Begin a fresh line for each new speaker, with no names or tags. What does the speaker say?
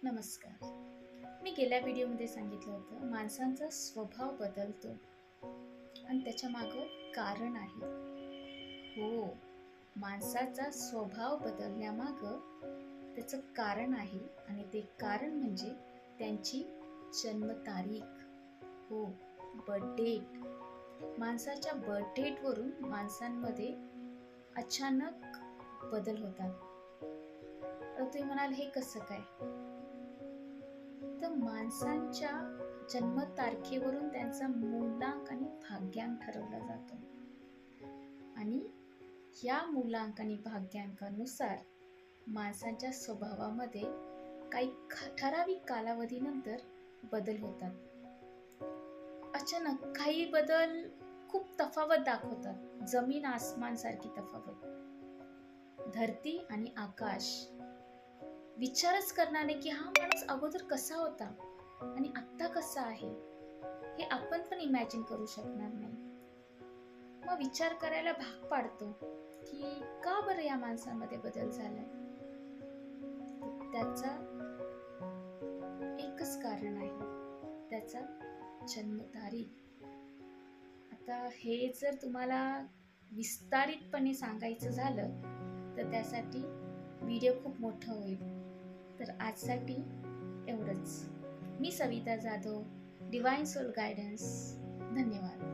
नमस्कार. मी गेल्या व्हिडिओमध्ये सांगितलं होतं माणसांचा स्वभाव बदलतो आणि त्याच्या मागं कारण आहे. हो, माणसाचा स्वभाव बदलण्यामागं त्याचं कारण आहे आणि ते कारण म्हणजे त्यांची जन्मतारीख. हो, बर्थ डेट. माणसाच्या बर्थ डेटवरून माणसांमध्ये अचानक बदल होतात. तर तुम्ही म्हणाल हे कसं काय? तर माणसांच्या जन्मतारखेवरून त्यांचा मूलांक आणि भाग्यांक ठरवला जातो आणि या मूलांक आणि भाग्यांकानुसार माणसांच्या स्वभावामध्ये काही ठराविक कालावधीनंतर बदल होतात. अचानक काही बदल खूप तफावत दाखवतात, जमीन आसमान सारखी तफावत. धरती आणि आकाश विचारच करणार नाही की हा माणूस अगोदर कसा होता आणि आत्ता कसा आहे, हे आपण पण इमॅजिन करू शकणार नाही. मग विचार करायला भाग पाडतो की का बरं या माणसामध्ये बदल झालाय. त्याचा एकच कारण आहे, त्याचा जन्मतारीख. आता हे जर तुम्हाला विस्तारितपणे सांगायचं झालं तर त्यासाठी व्हिडिओ खूप मोठा होईल. तर आजसाठी एवढंच. मी Savita Jadhav, divine soul guidance. धन्यवाद.